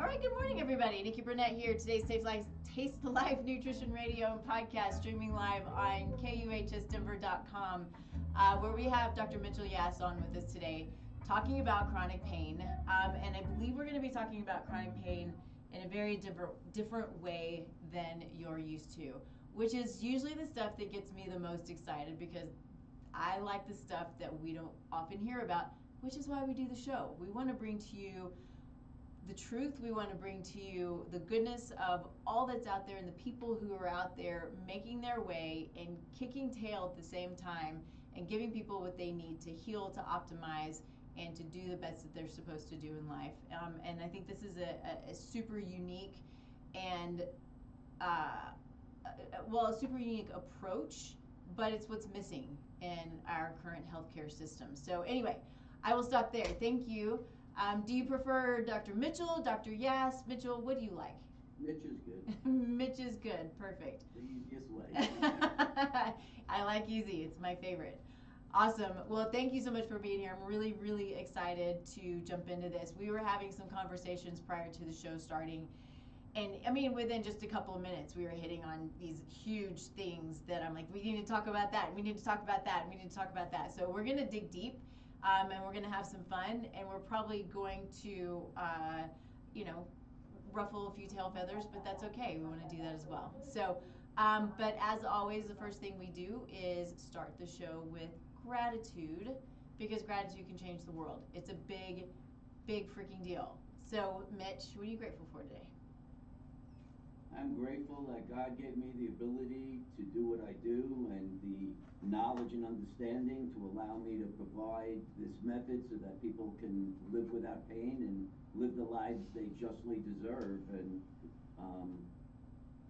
All right, good morning, everybody. Nikki Burnett here. Today's Taste Life Nutrition Radio and Podcast, streaming live on KUHSdenver.com, where we have Dr. Mitchell Yass on with us today, talking about chronic pain. And I believe we're going to be talking about chronic pain in a very different way than you're used to, which is usually the stuff that gets me the most excited, because I like the stuff that we don't often hear about, which is why we do the show. We want to bring to you the truth. We want to bring to you the goodness of all that's out there and the people who are out there making their way and kicking tail at the same time and giving people what they need to heal, to optimize, and to do the best that they're supposed to do in life. And I think this is a super unique and a super unique approach, but it's what's missing in our current healthcare system. So anyway, I will stop there. Thank you. Do you prefer Dr. Mitchell, Dr. Yass? Mitchell, what do you like? Mitch is good. Mitch is good. Perfect. The easiest way. I like easy. It's my favorite. Awesome. Well, thank you so much for being here. I'm really, really excited to jump into this. We were having some conversations prior to the show starting. And I mean, within just a couple of minutes, we were hitting on these huge things that I'm like, we need to talk about that. And we need to talk about that. And we need to talk about that. So we're going to dig deep. And we're going to have some fun, and we're probably going to, ruffle a few tail feathers, but that's okay. We want to do that as well. So, but as always, the first thing we do is start the show with gratitude, because gratitude can change the world. It's a big, big freaking deal. So, Mitch, what are you grateful for today? I'm grateful that God gave me the ability to do what I do and the knowledge and understanding to allow me to provide this method so that people can live without pain and live the lives they justly deserve. And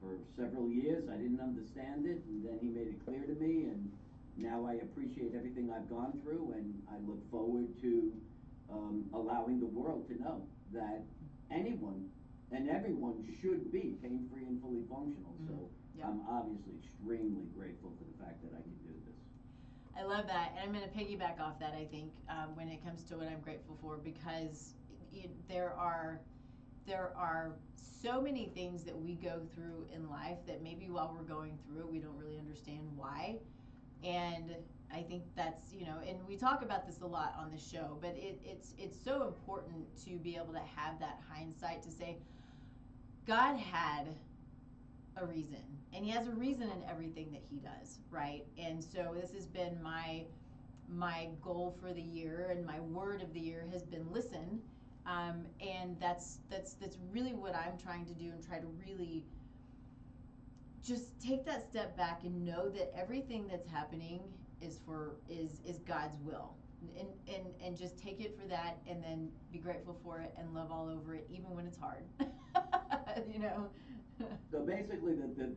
for several years I didn't understand it, and then he made it clear to me, and now I appreciate everything I've gone through, and I look forward to allowing the world to know that anyone and everyone should be pain-free and fully functional. So yeah. I'm obviously extremely grateful for the fact that I can do this. I love that, and I'm going to piggyback off that, I think, when it comes to what I'm grateful for, because there are so many things that we go through in life that maybe while we're going through it, we don't really understand why. And I think that's, and we talk about this a lot on the show, but it's so important to be able to have that hindsight to say, God had a reason, and he has a reason in everything that he does, right? And so this has been my goal for the year, and my word of the year has been listen. And that's really what I'm trying to do, and try to really just take that step back and know that everything that's happening is God's will, and just take it for that, and then be grateful for it and love all over it, even when it's hard. So basically,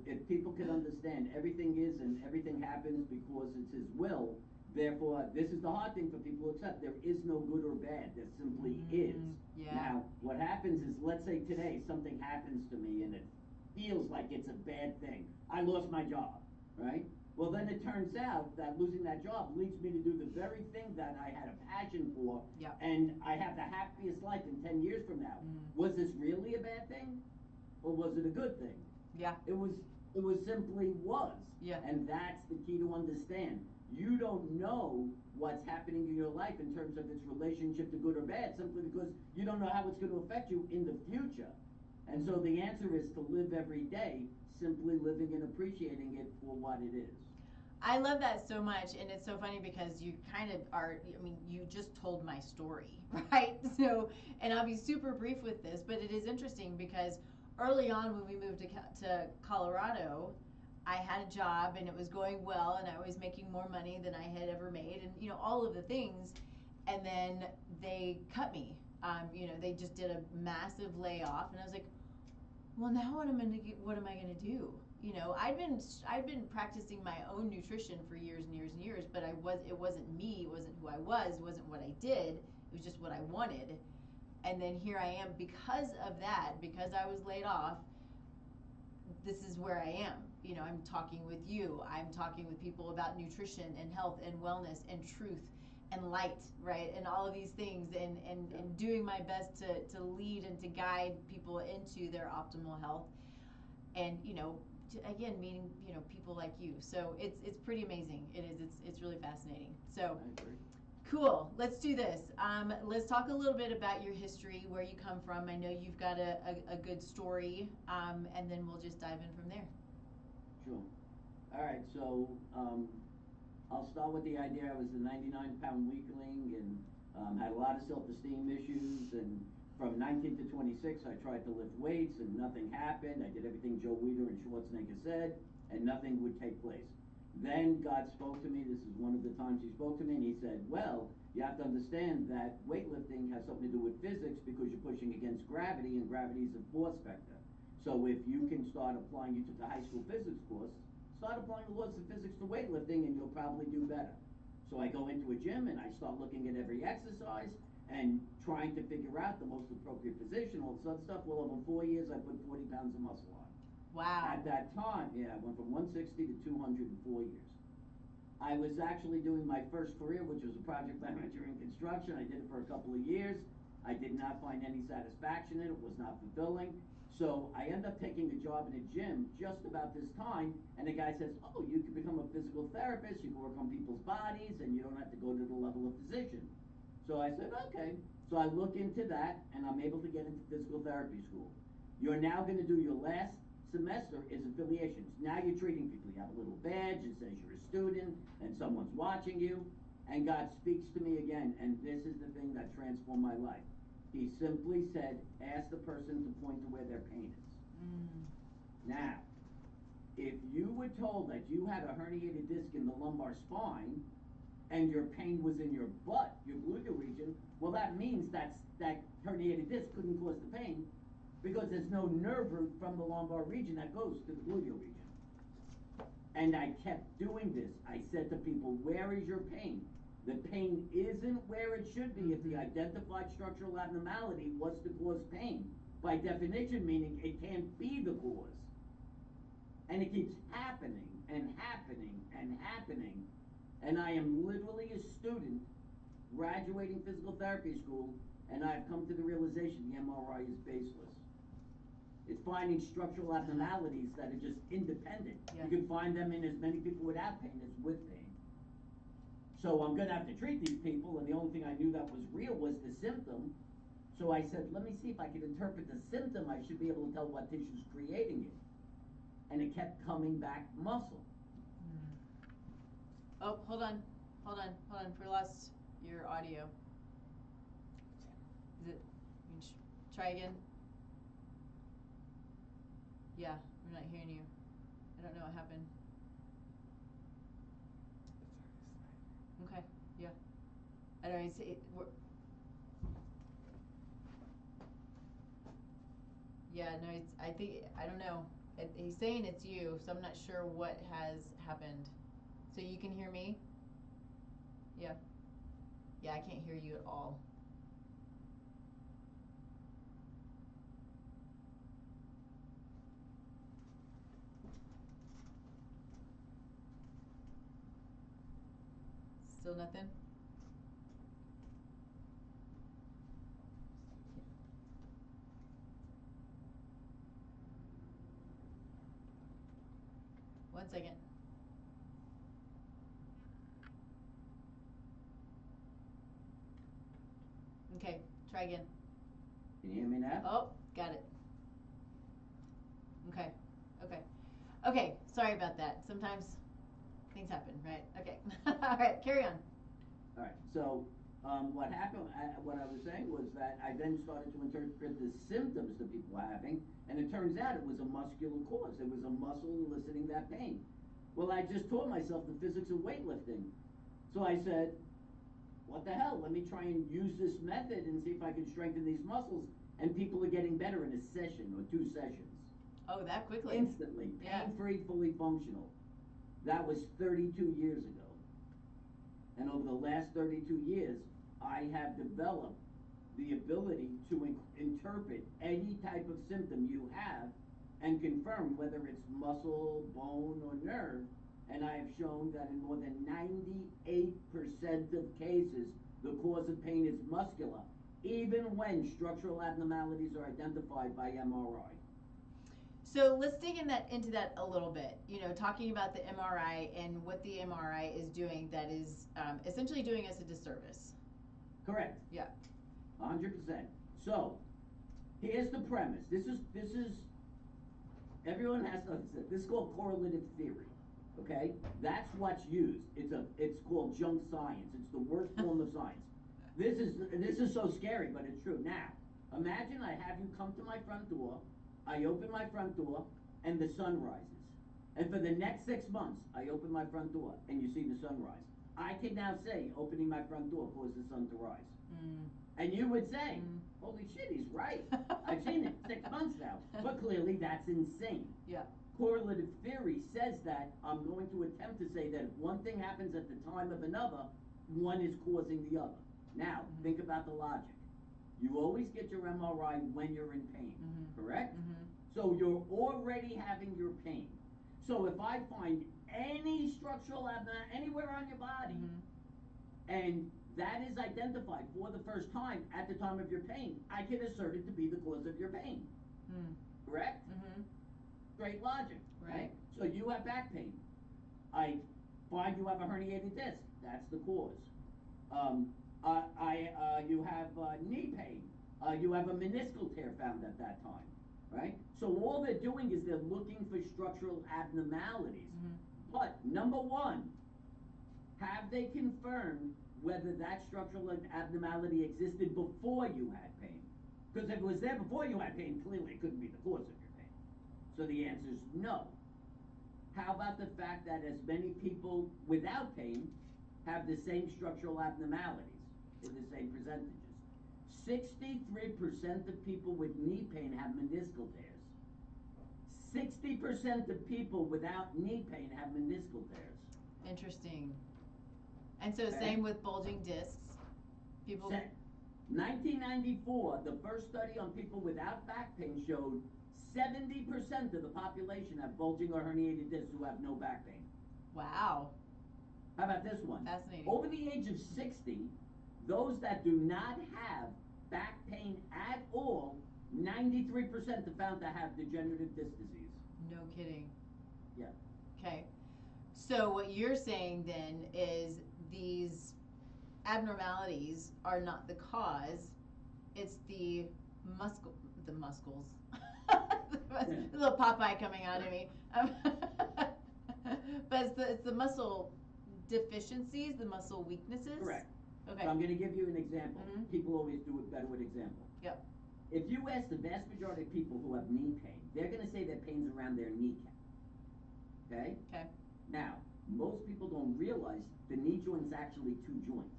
if people can understand, everything is and everything happens because it's his will. Therefore, this is the hard thing for people to accept. There is no good or bad. There simply is. Yeah. Now, what happens is, let's say today something happens to me and it feels like it's a bad thing. I lost my job, right? Well, then it turns out that losing that job leads me to do the very thing that I had a passion for, yep. And I have the happiest life in 10 years from now. Was this really a bad thing? Or was it a good thing? Yeah. It was simply was. Yeah. And that's the key to understand. You don't know what's happening in your life in terms of its relationship to good or bad, simply because you don't know how it's going to affect you in the future. And so the answer is to live every day, simply living and appreciating it for what it is. I love that so much, and it's so funny because you kind of are, you just told my story, right? So, and I'll be super brief with this, but it is interesting because early on when we moved to Colorado, I had a job and it was going well, and I was making more money than I had ever made, and all of the things, and then they cut me. They just did a massive layoff, and I was like, well, now what am I going to do? I'd been practicing my own nutrition for years and years and years, but it wasn't me, it wasn't who I was, it wasn't what I did, it was just what I wanted. And then here I am because of that, because I was laid off. This is where I am. I'm talking with you. I'm talking with people about nutrition and health and wellness and truth and light, right? And all of these things, and doing my best to lead and to guide people into their optimal health. And, again, meeting, people like you. So it's pretty amazing. It is. It's really fascinating. So I agree. cool. Let's do this. Let's talk a little bit about your history, where you come from. I know you've got a good story, and then we'll just dive in from there. Sure. All right, so I'll start with the idea. I was a 99-pound weakling and had a lot of self-esteem issues. And from 19 to 26, I tried to lift weights and nothing happened. I did everything Joe Weider and Schwarzenegger said, and nothing would take place. Then God spoke to me. This is one of the times he spoke to me, and he said, well, you have to understand that weightlifting has something to do with physics because you're pushing against gravity, and gravity is a force vector. So if you can start applying, you took a high school physics course, start applying the laws of physics to weightlifting and you'll probably do better. So I go into a gym and I start looking at every exercise and trying to figure out the most appropriate position, all this other stuff. Well, over 4 years, I put 40 pounds of muscle on. Wow. At that time, I went from 160 to 200 in 4 years. I was actually doing my first career, which was a project manager in construction. I did it for a couple of years. I did not find any satisfaction in it. It was not fulfilling. So I end up taking a job in a gym just about this time, and the guy says, oh, you can become a physical therapist, you can work on people's bodies, and you don't have to go to the level of physician. So I said, okay. So I look into that, and I'm able to get into physical therapy school. You're now going to do your last semester is affiliations. Now you're treating people. You have a little badge that says you're a student, and someo's watching you, and God speaks to me again, and this is the thing that transformed my life. He simply said, ask the person to point to where their pain is. Now, if you were told that you had a herniated disc in the lumbar spine and your pain was in your butt, your gluteal region, well, that means that herniated disc couldn't cause the pain because there's no nerve root from the lumbar region that goes to the gluteal region. And I kept doing this. I said to people, where is your pain? The pain isn't where it should be if the identified structural abnormality was to cause pain. By definition, meaning it can't be the cause. And it keeps happening and happening and happening. And I am literally a student graduating physical therapy school, and I've come to the realization the MRI is baseless. It's finding structural abnormalities that are just independent. Yeah. You can find them in as many people without pain as with pain. So I'm going to have to treat these people, and the only thing I knew that was real was the symptom. So I said, let me see if I can interpret the symptom. I should be able to tell what tissue's creating it. And it kept coming back muscle. Oh, hold on. We lost your audio. Is it? Try again. Yeah, we're not hearing you. I don't know what happened. Okay, yeah. I don't know. I don't know. He's saying it's you, so I'm not sure what has happened. So you can hear me? Yeah. Yeah, I can't hear you at all. Still nothing? One second. Okay, try again. Can you hear me now? Oh, got it. Okay, sorry about that. Sometimes things happen, right? Okay. All right, carry on. All right, so what happened, what I was saying was that I then started to interpret the symptoms that people were having, and it turns out it was a muscular cause. It was a muscle eliciting that pain. Well, I just taught myself the physics of weightlifting. So I said, what the hell, let me try and use this method and see if I can strengthen these muscles, and people are getting better in a session or 2 sessions. Oh, that quickly? Instantly, pain-free, fully functional. That was 32 years ago. And over the last 32 years, I have developed the ability to interpret any type of symptom you have and confirm whether it's muscle, bone, or nerve And I have shown that in more than 98% of cases, the cause of pain is muscular, even when structural abnormalities are identified by MRI. So let's dig into that a little bit. Talking about the MRI and what the MRI is doing, that is essentially doing us a disservice. Correct. Yeah. 100%. So, here's the premise. This is everyone has to understand. This is called correlative theory. Okay? That's what's used. It's called junk science. It's the worst form of science. This is so scary, but it's true. Now, imagine I have you come to my front door, I open my front door, and the sun rises. And for the next 6 months, I open my front door, and you see the sun rise. I can now say, opening my front door caused the sun to rise. Mm. And you would say, holy shit, he's right. I've seen it 6 months now. But clearly that's insane. Yeah. Correlative theory says that I'm going to attempt to say that if one thing happens at the time of another, one is causing the other. Now, think about the logic. You always get your MRI when you're in pain, correct? So you're already having your pain. So if I find any structural abnormality anywhere on your body, and that is identified for the first time at the time of your pain, I can assert it to be the cause of your pain. Correct? Straight logic, right? So you have back pain. I find you have a herniated disc. That's the cause. You have knee pain. You have a meniscal tear found at that time, right? So all they're doing is they're looking for structural abnormalities. But number one, have they confirmed whether that structural abnormality existed before you had pain? Because if it was there before you had pain, clearly it couldn't be the cause of your pain. So the answer is no. How about the fact that as many people without pain have the same structural abnormalities in the same percentages? 63% of people with knee pain have meniscal tears. 60% of people without knee pain have meniscal tears. Interesting. And so same with bulging discs. 1994, the first study on people without back pain showed 70% of the population have bulging or herniated discs who have no back pain. Wow. How about this one? Fascinating. Over the age of 60, those that do not have back pain at all, 93% are found to have degenerative disc disease. No kidding. Yeah. Okay. So what you're saying then is these abnormalities are not the cause, it's the muscles. A little Popeye coming out of me. But it's the muscle deficiencies, the muscle weaknesses. Correct. Okay. So I'm going to give you an example. People always do it better with example. Yep. If you ask the vast majority of people who have knee pain, they're going to say their pain's around their kneecap. Okay? Okay. Now, most people don't realize the knee joint's actually two joints.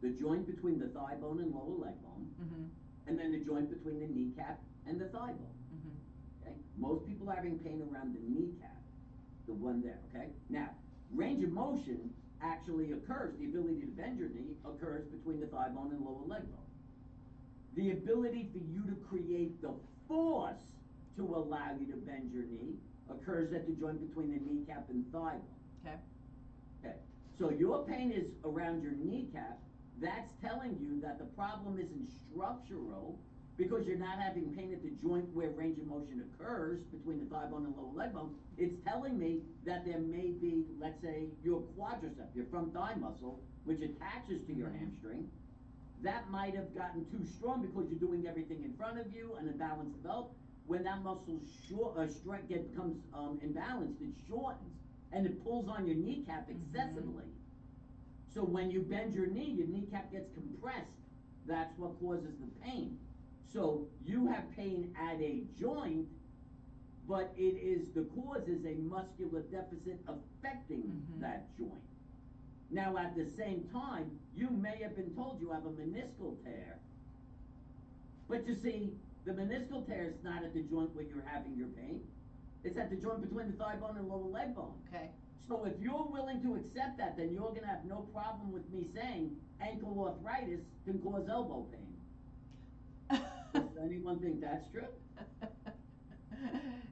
The joint between the thigh bone and lower leg bone, and then the joint between the kneecap and the thigh bone. Okay? Most people are having pain around the kneecap, the one there, okay? Now, range of motion actually occurs, the ability to bend your knee occurs between the thigh bone and lower leg bone. The ability for you to create the force to allow you to bend your knee occurs at the joint between the kneecap and thigh bone. Okay. Okay. So your pain is around your kneecap. That's telling you that the problem isn't structural because you're not having pain at the joint where range of motion occurs between the thigh bone and lower leg bone. It's telling me that there may be, let's say, your quadricep, your front thigh muscle, which attaches to your hamstring. That might have gotten too strong because you're doing everything in front of you and a balanced developed. When that muscle becomes imbalanced, it shortens and it pulls on your kneecap excessively. So when you bend your knee, your kneecap gets compressed. That's what causes the pain. So you have pain at a joint, but the cause is a muscular deficit affecting that joint. Now at the same time, you may have been told you have a meniscal tear, but you see, the meniscal tear is not at the joint where you're having your pain. It's at the joint between the thigh bone and lower leg bone. Okay. So if you're willing to accept that, then you're going to have no problem with me saying ankle arthritis can cause elbow pain. Does anyone think that's true?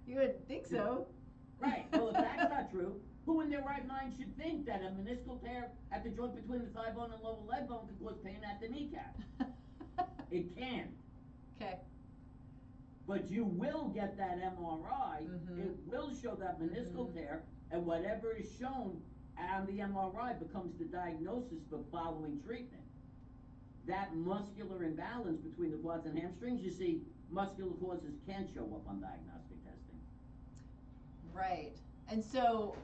You would think so. Right. Well, if that's not true, who in their right mind should think that a meniscal tear at the joint between the thigh bone and lower leg bone could cause pain at the kneecap? It can't. Okay. But you will get that MRI. It will show that meniscal tear, and whatever is shown on the MRI becomes the diagnosis for following treatment. That muscular imbalance between the quads and hamstrings, you see, muscular causes can show up on diagnostic testing. Right. And so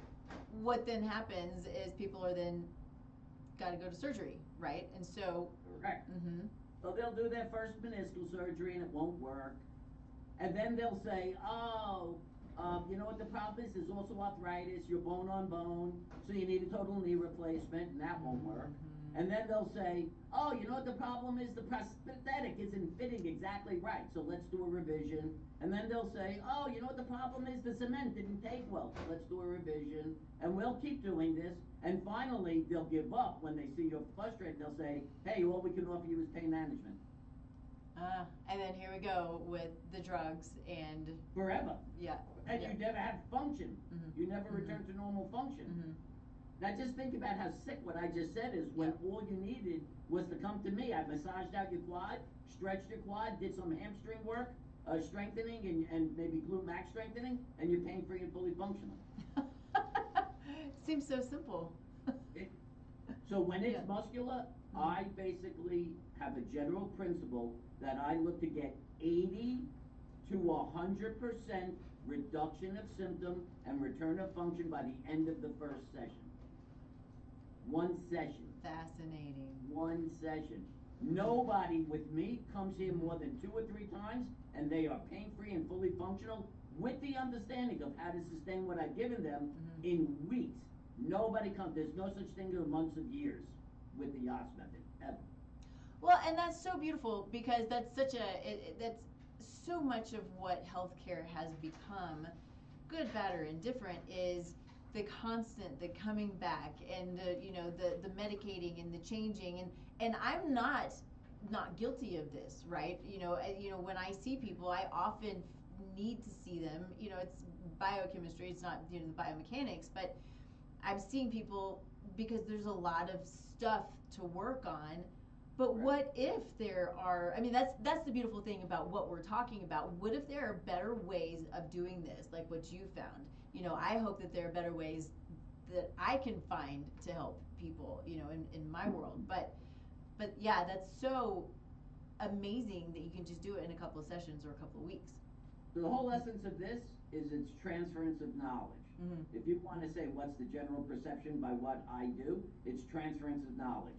what then happens is people are then got to go to surgery, right? And so. Correct. So they'll do their first meniscal surgery and it won't work. And then they'll say, oh, you know what the problem is? There's also arthritis, you're bone on bone, so you need a total knee replacement, and that won't work. And then they'll say, oh, you know what the problem is? The prosthetic isn't fitting exactly right, so let's do a revision. And then they'll say, oh, you know what the problem is? The cement didn't take well, so let's do a revision. And we'll keep doing this. And finally, they'll give up when they see you're frustrated. They'll say, hey, all we can offer you is pain management. And then here we go with the drugs and. Forever. Yeah. And you never have function. You never return to normal function. Now just think about how sick what I just said is when all you needed was to come to me. I massaged out your quad, stretched your quad, did some hamstring work, strengthening and maybe glute max strengthening, and you're pain free and fully functional. Seems so simple. So when it's muscular, I basically have a general principle that I look to get 80 to 100% reduction of symptom and return of function by the end of the first session. One session. Fascinating. One session. Nobody with me comes here more than 2 or 3 times, and they are pain-free and fully functional with the understanding of how to sustain what I've given them in weeks. Nobody comes. There's no such thing as months of years with the KUHS method, ever. Well, and that's so beautiful because that's such that's so much of what healthcare has become, good, bad, or indifferent, is the constant, the coming back, and the medicating and the changing, and I'm not guilty of this, right? When I see people, I often need to see them. It's biochemistry, it's not the biomechanics, but I'm seeing people because there's a lot of stuff to work on. But what if there are, that's the beautiful thing about what we're talking about. What if there are better ways of doing this, like what you found? I hope that there are better ways that I can find to help people, in my world. But yeah, that's so amazing that you can just do it in a couple of sessions or a couple of weeks. So the whole essence of this is it's transference of knowledge. If you want to say what's the general perception by what I do, it's transference of knowledge.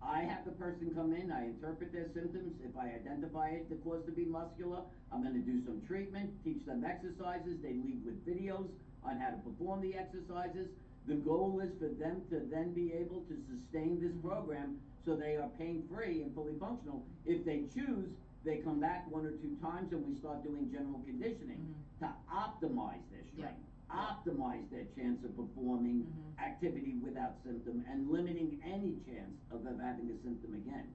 I have the person come in, I interpret their symptoms. If I identify it, the cause to be muscular, I'm going to do some treatment, teach them exercises. They leave with videos on how to perform the exercises. The goal is for them to then be able to sustain this program so they are pain-free and fully functional. If they choose, they come back 1 or 2 times and we start doing general conditioning to optimize their strength. Optimize their chance of performing activity without symptom and limiting any chance of them having a symptom again.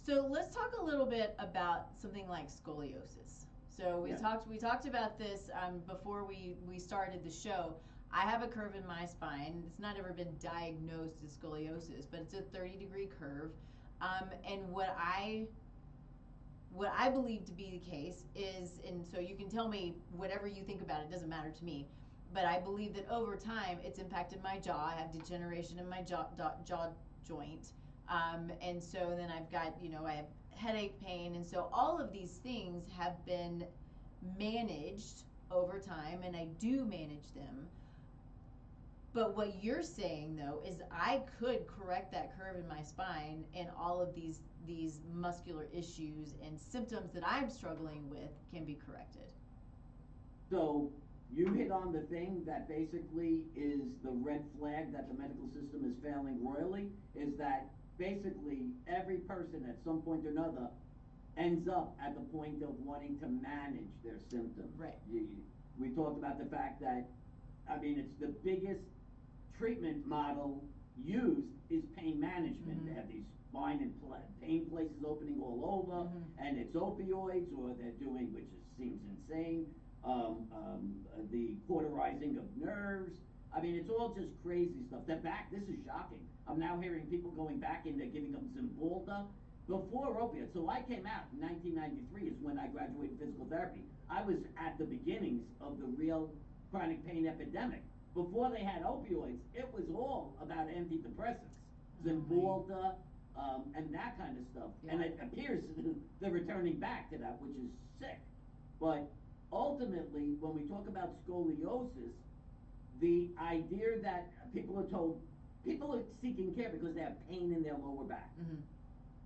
So let's talk a little bit about something like scoliosis. So we talked about this before we started the show. I have a curve in my spine. It's not ever been diagnosed as scoliosis, but it's a 30-degree curve. And what I believe to be the case is, and so you can tell me whatever you think about it, doesn't matter to me, but I believe that over time it's impacted my jaw. I have degeneration in my jaw joint. And so then I've got, I have headache pain. And so all of these things have been managed over time, and I do manage them. But what you're saying, though, is I could correct that curve in my spine, and all of these muscular issues and symptoms that I'm struggling with can be corrected. So you hit on the thing that basically is the red flag that the medical system is failing royally, is that basically every person at some point or another ends up at the point of wanting to manage their symptoms. Right. We talked about the fact that, it's the biggest treatment model used is pain management. They have these spine and pain places opening all over, and it's opioids, or they're doing, which seems insane, the cauterizing of nerves. I mean, it's all just crazy stuff. The back, this is shocking. I'm now hearing people going back and they're giving them Zymbalta before opiates. So I came out in 1993 is when I graduated physical therapy. I was at the beginnings of the real chronic pain epidemic. Before they had opioids, it was all about antidepressants, Zymbalta, and that kind of stuff. Yeah. And it appears they're returning back to that, which is sick. But ultimately, when we talk about scoliosis, the idea that people are told, people are seeking care because they have pain in their lower back. Mm-hmm.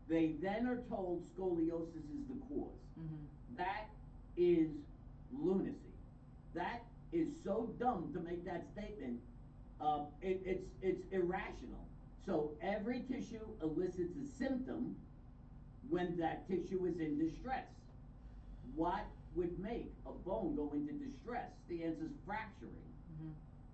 They then are told scoliosis is the cause. Mm-hmm. That is lunacy. That is so dumb to make that statement. It's irrational. So every tissue elicits a symptom when that tissue is in distress. What would make a bone go into distress? The answer is fracturing. Mm-hmm.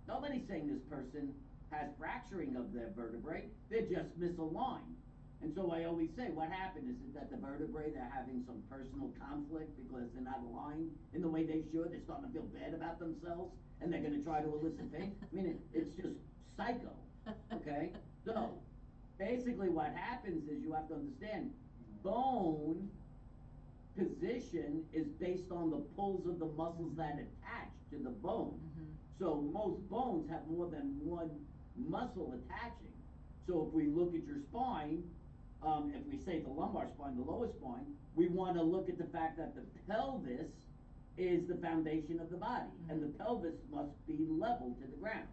Nobody's saying this person has fracturing of their vertebrae. They're just misaligned. And so I always say, what happened? Is it that the vertebrae, they're having some personal conflict because they're not aligned in the way they should? They're starting to feel bad about themselves, and they're going to try to elicit pain? I mean, it's just psycho, okay? So, basically what happens is you have to understand, bone position is based on the pulls of the muscles that attach to the bone. Mm-hmm. So most bones have more than one muscle attaching. So if we look at your spine, if we say the lumbar spine, the lower spine, we want to look at the fact that the pelvis is the foundation of the body, mm-hmm. and the pelvis must be level to the ground.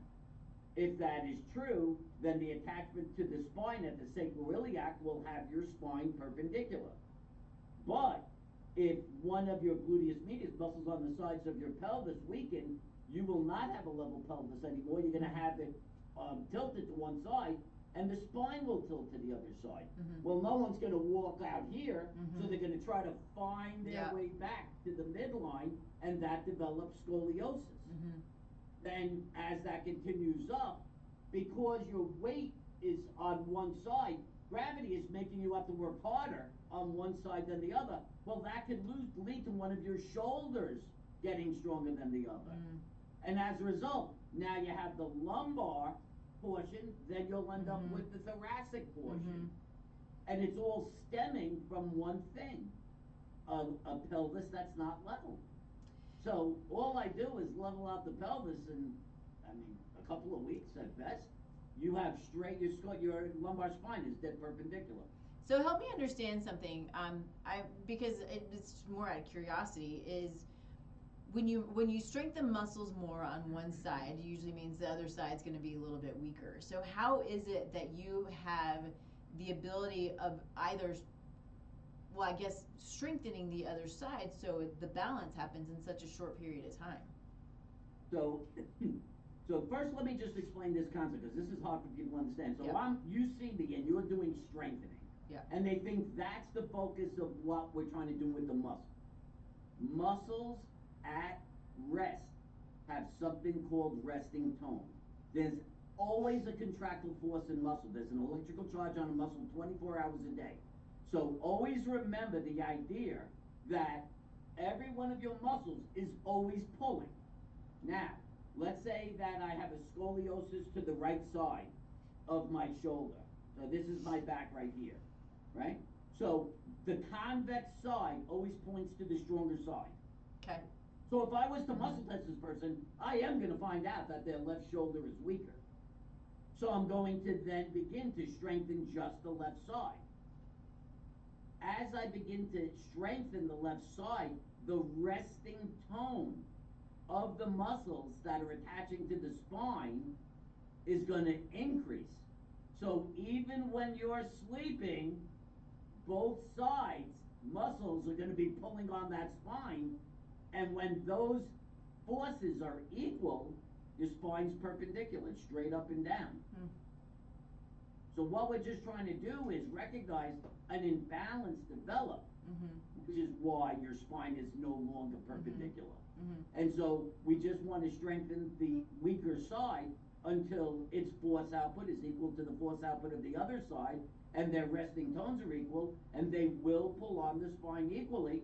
If that is true, then the attachment to the spine at the sacroiliac will have your spine perpendicular. But if one of your gluteus medius muscles on the sides of your pelvis weaken, you will not have a level pelvis anymore. You're going to have it tilted to one side, and the spine will tilt to the other side. Mm-hmm. Well, no one's going to walk out here, mm-hmm. so they're going to try to find their way back to the midline, and that develops scoliosis. Mm-hmm. Then, as that continues up, because your weight is on one side, gravity is making you have to work harder on one side than the other. Well, that could lead to one of your shoulders getting stronger than the other. Mm. And as a result, now you have the lumbar portion, then you'll end up with the thoracic portion. Mm-hmm. And it's all stemming from one thing, a pelvis that's not level. So all I do is level out the pelvis, and I mean, a couple of weeks at best, you have straight, your lumbar spine is dead perpendicular. So help me understand something, because it's more out of curiosity, is when you strengthen muscles more on one side, it usually means the other side's going to be a little bit weaker. So how is it that you have the ability of either, well, I guess, strengthening the other side so the balance happens in such a short period of time? So first let me just explain this concept, because this is hard for people to understand. So you see me and you're doing strengthening. Yeah. And they think that's the focus of what we're trying to do with the muscle. Muscles at rest have something called resting tone. There's always a contractile force in muscle. There's an electrical charge on a muscle 24 hours a day. So always remember the idea that every one of your muscles is always pulling. Now, let's say that I have a scoliosis to the right side of my shoulder. So this is my back right here, right? So the convex side always points to the stronger side. Okay. So if I was to muscle test this person, I am going to find out that their left shoulder is weaker. So I'm going to then begin to strengthen just the left side. As I begin to strengthen the left side, the resting tone of the muscles that are attaching to the spine is going to increase. So even when you're sleeping, both sides muscles are going to be pulling on that spine, and when those forces are equal, your spine's perpendicular, straight up and down. So what we're just trying to do is recognize an imbalance develop, which is why your spine is no longer perpendicular. And so we just want to strengthen the weaker side until its force output is equal to the force output of the other side, and their resting tones are equal, and they will pull on the spine equally,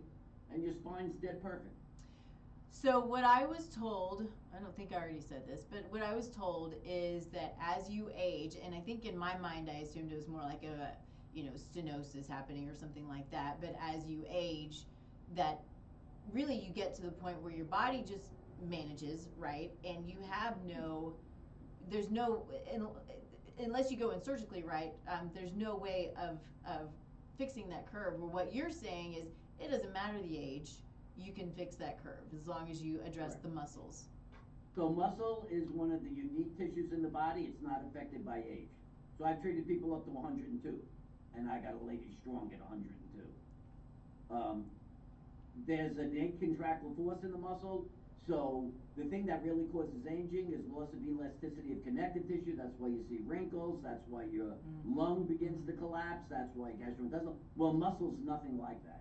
and your spine's dead perfect. So what I was told, I don't think I already said this, but what I was told is that as you age, and I think in my mind I assumed it was more like a, stenosis happening or something like that, but as you age, that really you get to the point where your body just manages, right? And you have there's no, unless you go in surgically, right? There's no way of fixing that curve. Well, what you're saying is it doesn't matter the age, you can fix that curve as long as you address Correct. the muscles. So muscle is one of the unique tissues in the body. It's not affected by age. So I've treated people up to 102, and I got a lady strong at 102. There's an innate contractile force in the muscle. So the thing that really causes aging is loss of elasticity of connective tissue. That's why you see wrinkles. That's why your lung begins to collapse. That's why gastrointestinal. Well, muscle's nothing like that.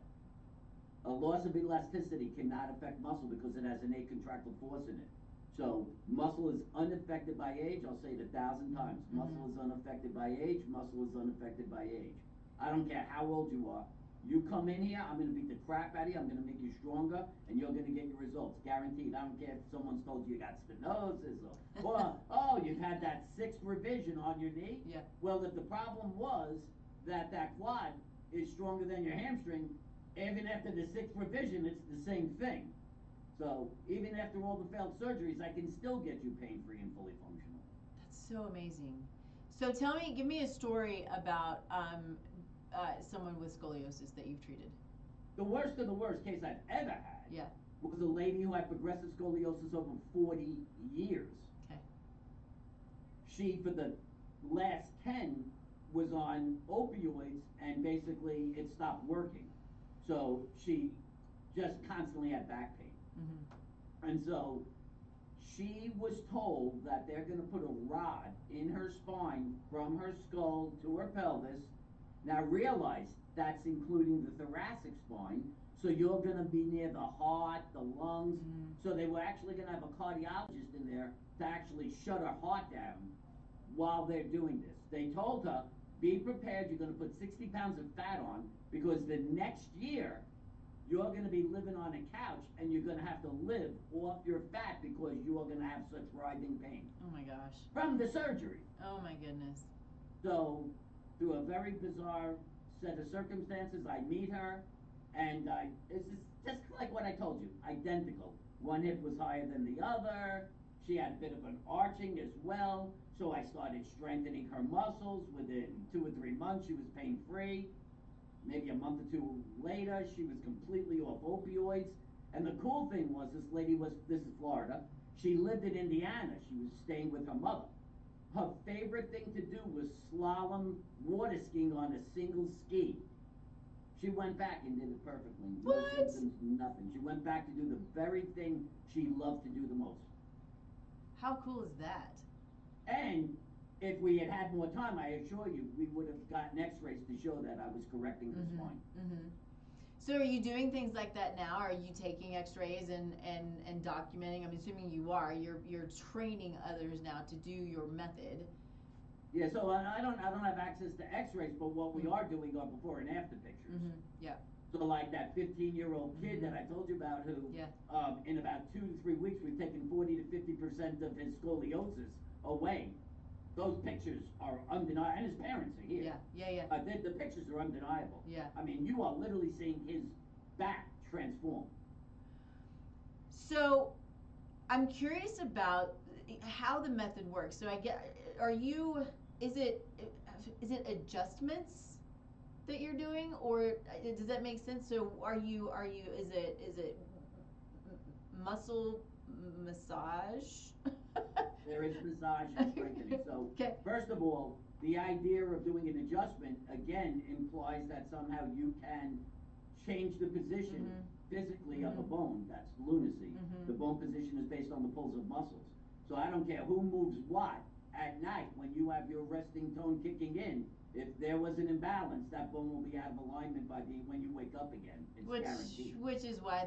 A loss of elasticity cannot affect muscle because it has innate contractile force in it. So muscle is unaffected by age. I'll say it 1,000 times. Muscle is unaffected by age. Muscle is unaffected by age. I don't care how old you are. You come in here, I'm going to beat the crap out of you. I'm going to make you stronger, and you're going to get your results, guaranteed. I don't care if someone's told you got stenosis or oh, you've had that 6th revision on your knee. Yeah. Well, if the problem was that quad is stronger than your hamstring, even after the 6th revision, it's the same thing. So even after all the failed surgeries, I can still get you pain-free and fully functional. That's so amazing. So give me a story about someone with scoliosis that you've treated. The worst of the worst case I've ever had Yeah. was a lady who had progressive scoliosis over 40 years. Okay. She, for the last 10, was on opioids, and basically it stopped working. So she just constantly had back pain. Mm-hmm. And so she was told that they're going to put a rod in her spine from her skull to her pelvis. Now realize that's including the thoracic spine, so you're going to be near the heart, the lungs. So they were actually going to have a cardiologist in there to actually shut her heart down while they're doing this. They told her, be prepared, you're going to put 60 pounds of fat on, because the next year you're going to be living on a couch and you're going to have to live off your fat because you are going to have such writhing pain. Oh my gosh. From the surgery. Oh my goodness. So, through a very bizarre set of circumstances, I meet her, and it's just like what I told you, identical. One hip was higher than the other. She had a bit of an arching as well. So I started strengthening her muscles. Within 2 or 3 months, she was pain-free. Maybe a month or 2 later, she was completely off opioids. And the cool thing was, this is Florida, she lived in Indiana. She was staying with her mother. Her favorite thing to do was slalom water skiing on a single ski. She went back and did it perfectly. No What? symptoms, nothing. She went back to do the very thing she loved to do the most. How cool is that? And if we had had more time, I assure you, we would have gotten x-rays to show that I was correcting the spine. Mm-hmm. So are you doing things like that now? Are you taking x-rays and documenting? I'm assuming you are. You're training others now to do your method. Yeah, so I don't have access to x-rays, but what we are doing are before and after pictures. Yeah. So like that 15-year-old kid that I told you about who, in about 2 to 3 weeks, we've taken 40 to 50% of his scoliosis away. Those pictures are undeniable, and his parents are here. Yeah. The pictures are undeniable. Yeah. I mean, you are literally seeing his back transform. So, I'm curious about how the method works. So is it adjustments that you're doing, or does that make sense? So is it muscle massage? There is massage and strengthening. So, First of all, the idea of doing an adjustment, again, implies that somehow you can change the position physically of a bone. That's lunacy. The bone position is based on the pulls of muscles. So I don't care who moves what at night when you have your resting tone kicking in. If there was an imbalance, that bone will be out of alignment when you wake up again. It's guaranteed. Which is why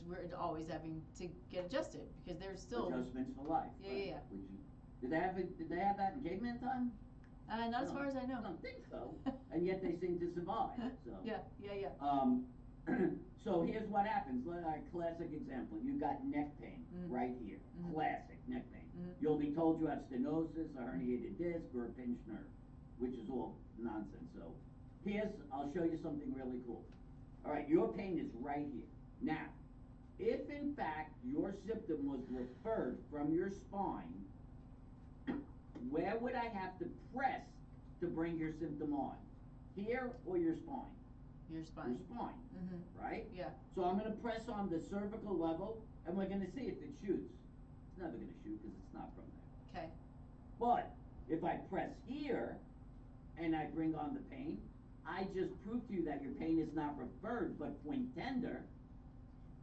we're always having to get adjusted, because there's still adjustments for life. Yeah. Did they have that in caveman time? Not as far as I know. I don't think so. And yet they seem to survive. So. Yeah. So here's what happens. A classic example. You got neck pain right here. Classic neck pain. You'll be told you have stenosis, a herniated disc, or a pinched nerve, which is all nonsense. So I'll show you something really cool. All right, your pain is right here. Now, if in fact your symptom was referred from your spine, where would I have to press to bring your symptom on? Here or your spine? Your spine. Your spine, right? Yeah. So I'm going to press on the cervical level, and we're going to see if it shoots. It's never going to shoot because it's not from there. Okay. But if I press here, and I bring on the pain, I just proved to you that your pain is not referred, but point tender,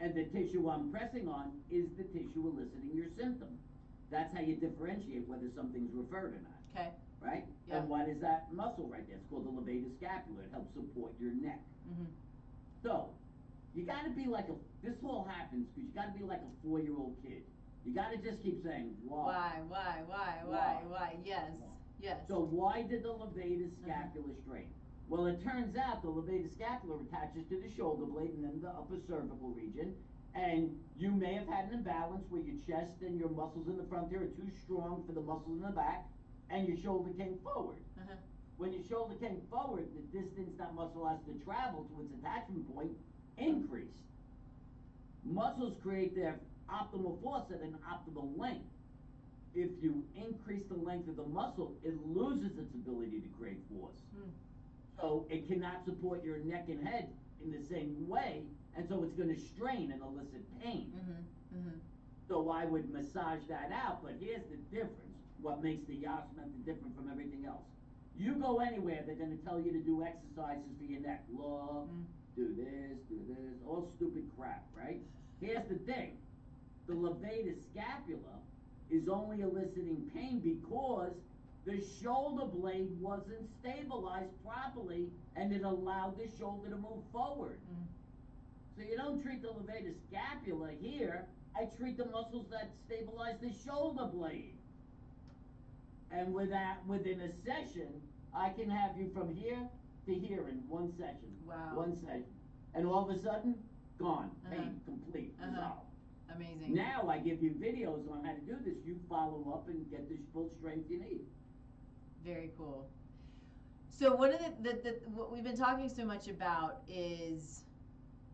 and the tissue I'm pressing on is the tissue eliciting your symptom. That's how you differentiate whether something's referred or not. Okay. Right? Yeah. And what is that muscle right there? It's called the levator scapula. It helps support your neck. So, you gotta be like this all happens because you gotta be like a 4-year-old kid. You gotta just keep saying, why? Why? Yes. Why? Yes. So why did the levator scapula strain? Well, it turns out the levator scapula attaches to the shoulder blade and then the upper cervical region. And you may have had an imbalance where your chest and your muscles in the front here are too strong for the muscles in the back, and your shoulder came forward. When your shoulder came forward, the distance that muscle has to travel to its attachment point increased. Muscles create their optimal force at an optimal length. If you increase the length of the muscle, it loses its ability to create force. So it cannot support your neck and head in the same way, and so it's going to strain and elicit pain. So I would massage that out, but here's the difference. What makes the Yas method different from everything else? You go anywhere, they're going to tell you to do exercises for your neck. Look, do this, all stupid crap, right? Here's the thing. The levator scapula is only eliciting pain because the shoulder blade wasn't stabilized properly and it allowed the shoulder to move forward. So you don't treat the levator scapula here, I treat the muscles that stabilize the shoulder blade. And within a session, I can have you from here to here in one session. Wow. One session. And all of a sudden, gone. Pain, complete, resolved. Amazing. Now I give you videos on how to do this. You follow up and get the full strength you need. Very cool. So one of the what we've been talking so much about is,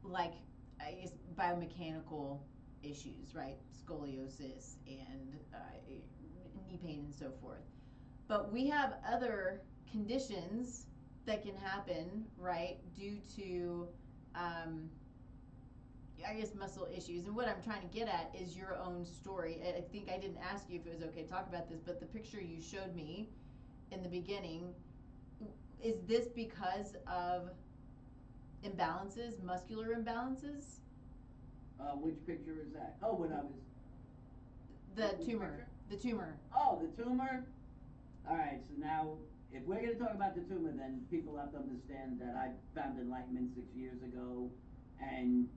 like, I guess, biomechanical issues, right? Scoliosis and knee pain and so forth. But we have other conditions that can happen, right, due to, I guess, muscle issues. And what I'm trying to get at is your own story. I think I didn't ask you if it was okay to talk about this, but the picture you showed me in the beginning, is this because of imbalances, muscular imbalances? Which picture is that? Oh, when I was... The tumor. The tumor. Oh, the tumor? All right, so now, if we're going to talk about the tumor, then people have to understand that I found enlightenment 6 years ago, and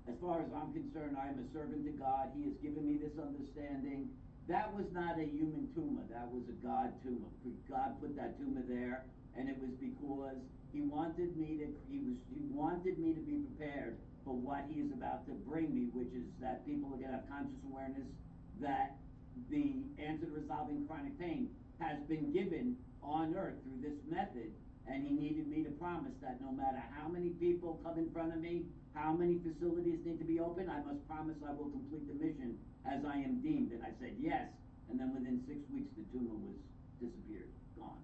as far as I'm concerned, I am a servant to God. He has given me this understanding. That was not a human tumor. That was a God tumor. God put that tumor there, and it was because he wanted me to be prepared for what he is about to bring me, which is that people are going to have conscious awareness that the answer to resolving chronic pain has been given on earth through this method, and he needed me to promise that no matter how many people come in front of me, how many facilities need to be open, I must promise I will complete the mission as I am deemed. And I said yes, and then within 6 weeks the tumor was disappeared, gone.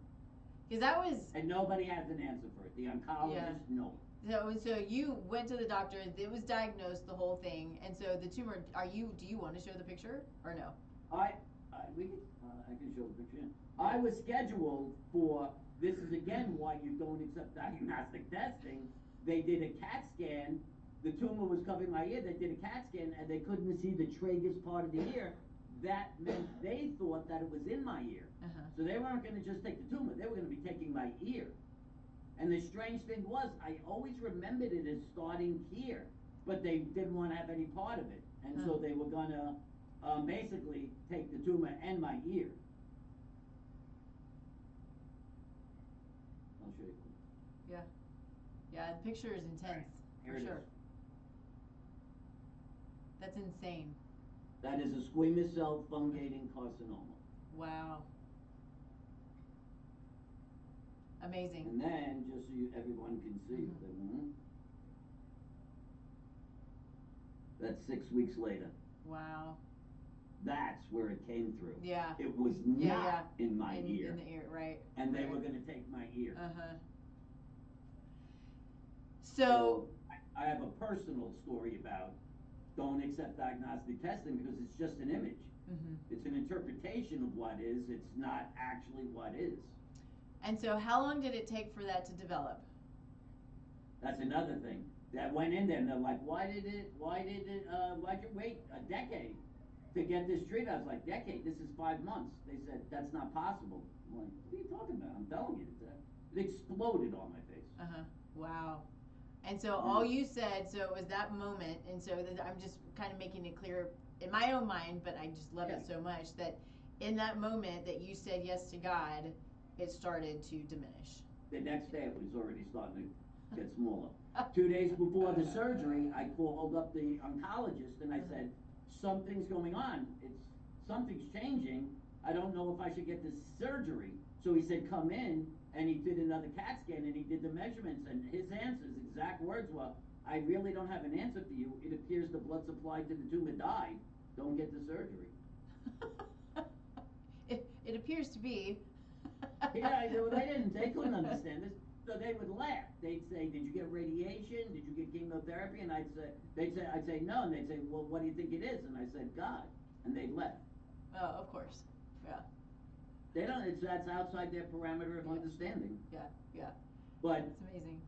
Because that was... And nobody has an answer for it. The oncologist, no. So you went to the doctor, it was diagnosed, the whole thing, and so the tumor, do you want to show the picture, or no? I can show the picture. I was scheduled for, this is again why you don't accept diagnostic testing. They did a CAT scan, the tumor was covering my ear, they did a CAT scan, and they couldn't see the tragus part of the ear. That meant they thought that it was in my ear. So they weren't going to just take the tumor, they were going to be taking my ear. And the strange thing was, I always remembered it as starting here, but they didn't want to have any part of it. And so they were going to basically take the tumor and my ear. I'll show you. Yeah, the picture is intense, Here for it sure. is. That's insane. That is a squamous cell fungating carcinoma. Wow. Amazing. And then, just so everyone can see, that's 6 weeks later. Wow. That's where it came through. Yeah. It was not in my ear. In the ear, right. And they were going to take my ear. Uh-huh. So I have a personal story about don't accept diagnostic testing because it's just an image. It's an interpretation of what is. It's not actually what is. And so how long did it take for that to develop? That's another thing. That went in there and they're like, why'd you wait a decade to get this treated? I was like, decade? This is 5 months. They said, that's not possible. I'm like, what are you talking about? I'm telling you. It exploded on my face. Wow. And so all you said, so it was that moment, and so I'm just kind of making it clear in my own mind, but I just love it so much that in that moment that you said yes to God, it started to diminish. The next day it was already starting to get smaller. 2 days before the surgery, I called up the oncologist and I said, something's going on. Something's changing. I don't know if I should get this surgery. So he said, come in, and he did another CAT scan and he did the measurements, and his answers, exact words were, I really don't have an answer for you. It appears the blood supply to the tumor died. Don't get the surgery. It appears to be. Yeah, they couldn't understand this. So they would laugh. They'd say, did you get radiation? Did you get chemotherapy? And I'd say no. And they'd say, well, what do you think it is? And I said, God. And they'd laugh. Oh, of course. Yeah. That's outside their parameter of understanding. Yeah. But it's amazing.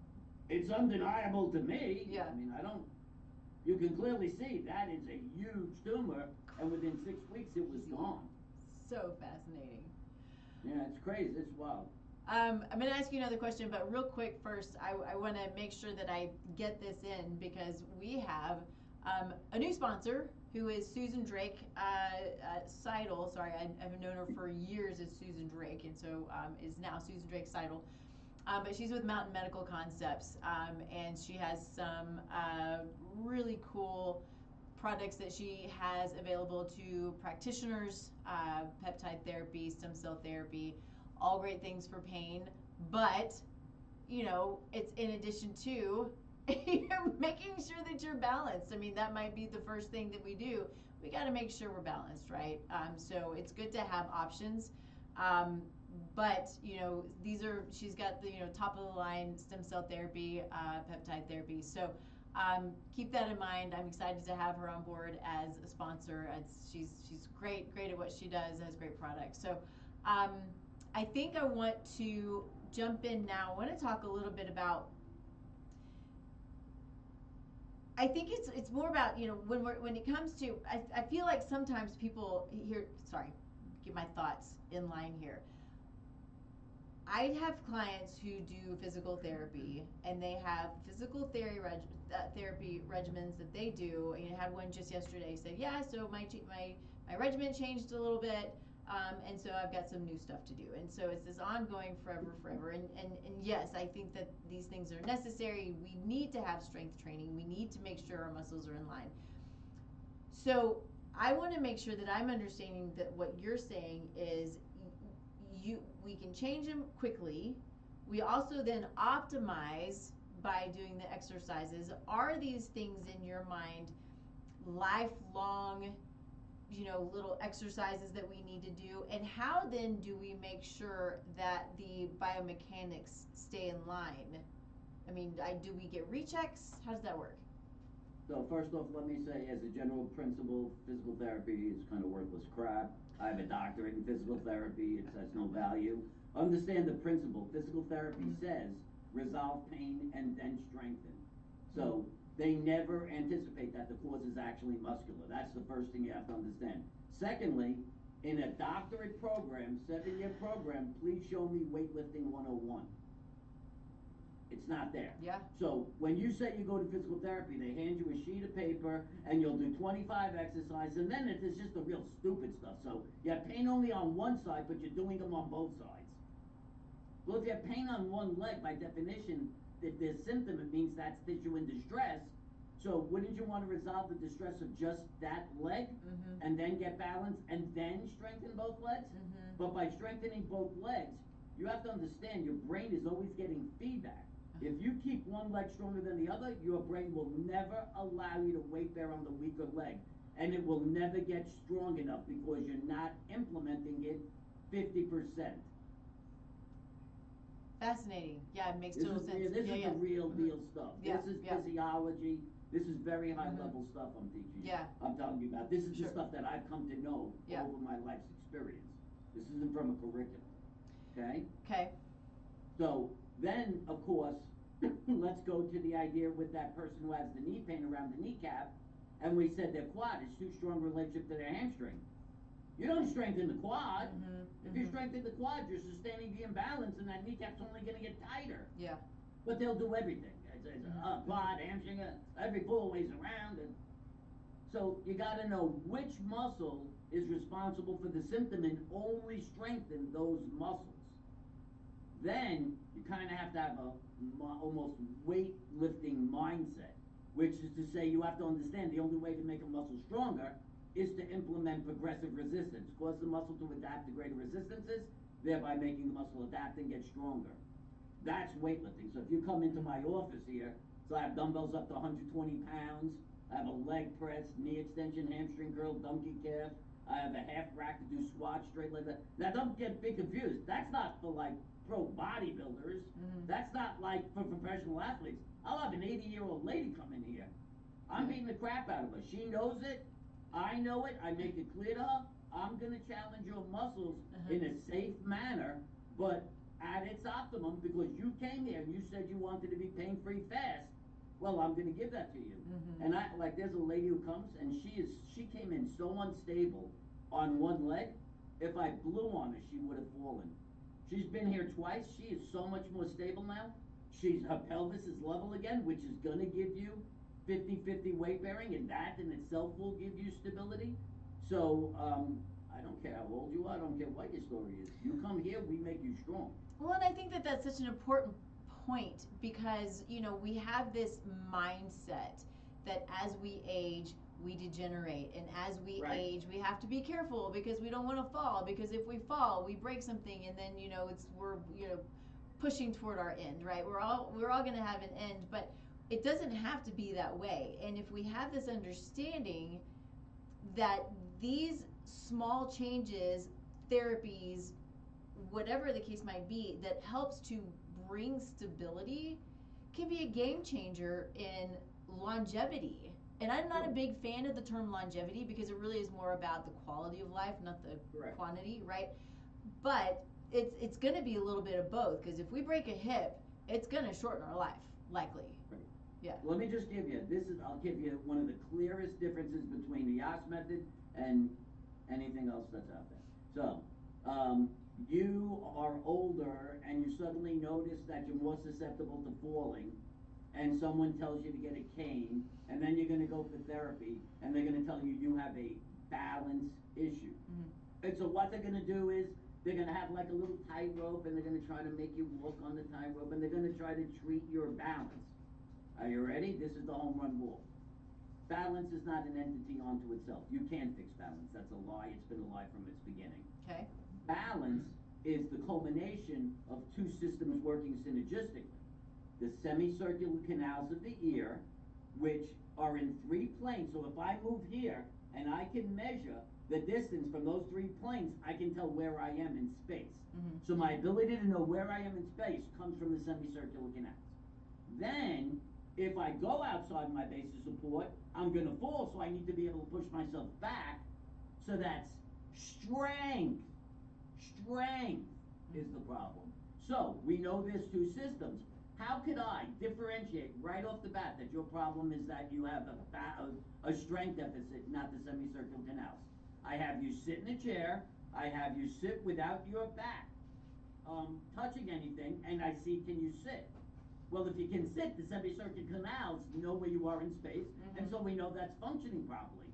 It's undeniable to me. Yeah. I mean, you can clearly see that is a huge tumor, and within 6 weeks it was gone. So fascinating. Yeah, it's crazy. It's wild. I'm going to ask you another question, but real quick first, I want to make sure that I get this in because we have a new sponsor who is Susan Drake Seidel. Sorry, I've known her for years as Susan Drake, and so is now Susan Drake Seidel. But she's with Mountain Medical Concepts, and she has some really cool products that she has available to practitioners, peptide therapy, stem cell therapy, all great things for pain. But, it's in addition to making sure that you're balanced. I mean, that might be the first thing that we do. We got to make sure we're balanced, right? So it's good to have options. But, she's got the, top of the line stem cell therapy, peptide therapy. So keep that in mind. I'm excited to have her on board as a sponsor. She's great at what she does, has great products. So I think I want to jump in now. I want to talk a little bit about, I think it's more about, when it comes to, I feel like sometimes people get my thoughts in line here. I have clients who do physical therapy, and they have physical therapy regimens that they do. And I had one just yesterday said, yeah, so my regimen changed a little bit, and so I've got some new stuff to do. And so it's this ongoing forever. And yes, I think that these things are necessary. We need to have strength training. We need to make sure our muscles are in line. So I want to make sure that I'm understanding that what you're saying is we can change them quickly. We also then optimize by doing the exercises. Are these things in your mind lifelong, little exercises that we need to do? And how then do we make sure that the biomechanics stay in line? I mean, do we get rechecks? How does that work? So first off, let me say, as a general principle, physical therapy is kind of worthless crap. I have a doctorate in physical therapy. It has no value. Understand the principle. Physical therapy says resolve pain and then strengthen. So they never anticipate that the cause is actually muscular. That's the first thing you have to understand. Secondly, in a doctorate program, 7-year program, please show me weightlifting 101. It's not there. Yeah. So when you say you go to physical therapy, they hand you a sheet of paper and you'll do 25 exercises, and then it's just the real stupid stuff. So you have pain only on one side, but you're doing them on both sides. Well, if you have pain on one leg, by definition, if there's symptom, it means that's tissue in distress. So wouldn't you want to resolve the distress of just that leg and then get balance and then strengthen both legs? But by strengthening both legs, you have to understand your brain is always getting feedback. If you keep one leg stronger than the other, your brain will never allow you to weight bear on the weaker leg. And it will never get strong enough because you're not implementing it 50%. Fascinating. Yeah, it makes total sense. This is the real deal stuff. Yeah, This is physiology. This is very high level stuff I'm teaching you. Yeah. I'm telling you about. This is the stuff that I've come to know over my life's experience. This isn't from a curriculum. Okay? Okay. So then, of course, let's go to the idea with that person who has the knee pain around the kneecap, and we said their quad is too strong a relationship to their hamstring. You don't strengthen the quad. If you strengthen the quad, you're sustaining the imbalance, and that kneecap's only going to get tighter. Yeah. But they'll do everything. Quad, hamstring, every 4 ways around. And so you got to know which muscle is responsible for the symptom and only strengthen those muscles. Then you kind of have to have a almost weightlifting mindset, which is to say you have to understand the only way to make a muscle stronger is to implement progressive resistance, cause the muscle to adapt to greater resistances, thereby making the muscle adapt and get stronger. That's weightlifting. So if you come into my office here, so I have dumbbells up to 120 pounds, I have a leg press, knee extension, hamstring curl, donkey calf, I have a half rack to do squats, straight like that. Now don't get confused. That's not for like pro bodybuilders. That's not like for professional athletes. I'll have an 80-year-old lady come in here. I'm beating the crap out of her. She knows it. I know it. I make it clear to her. I'm going to challenge your muscles in a safe manner, but at its optimum, because you came here and you said you wanted to be pain-free fast. Well, I'm going to give that to you. And there's a lady who comes and she came in so unstable on one leg. If I blew on her, she would have fallen. She's been here twice. She is so much more stable now. Her pelvis is level again, which is going to give you 50-50 weight bearing, and that in itself will give you stability. So I don't care how old you are. I don't care what your story is. You come here, we make you strong. Well, and I think that that's such an important point because, we have this mindset that as we age, we degenerate, and as we age, we have to be careful because we don't want to fall, because if we fall, we break something, and then, we're pushing toward our end, right? We're all going to have an end, but it doesn't have to be that way. And if we have this understanding that these small changes, therapies, whatever the case might be, that helps to bring stability can be a game changer in longevity. And I'm not a big fan of the term longevity because it really is more about the quality of life, not the quantity, right? But it's going to be a little bit of both, because if we break a hip, it's going to shorten our life, likely. Right. Yeah. Let me just give you, I'll give you one of the clearest differences between the KUHS method and anything else that's out there. So, you are older and you suddenly notice that you're more susceptible to falling, and someone tells you to get a cane, and then you're going to go for therapy, and they're going to tell you you have a balance issue. And so what they're going to do is they're going to have like a little tightrope, and they're going to try to make you walk on the tightrope, and they're going to try to treat your balance. Are you ready? This is the home run ball. Balance is not an entity unto itself. You can't fix balance. That's a lie. It's been a lie from its beginning. Okay. Balance is the culmination of two systems working synergistically. The semicircular canals of the ear, which are in 3 planes. So if I move here and I can measure the distance from those 3 planes, I can tell where I am in space. So my ability to know where I am in space comes from the semicircular canals. Then, if I go outside my base of support, I'm going to fall, so I need to be able to push myself back. So that's strength. Strength is the problem. So we know there's 2 systems. How could I differentiate right off the bat that your problem is that you have a strength deficit, not the semicircular canals? I have you sit in a chair, I have you sit without your back touching anything, and I see, can you sit? Well, if you can sit, the semicircular canals know where you are in space, and so we know that's functioning properly.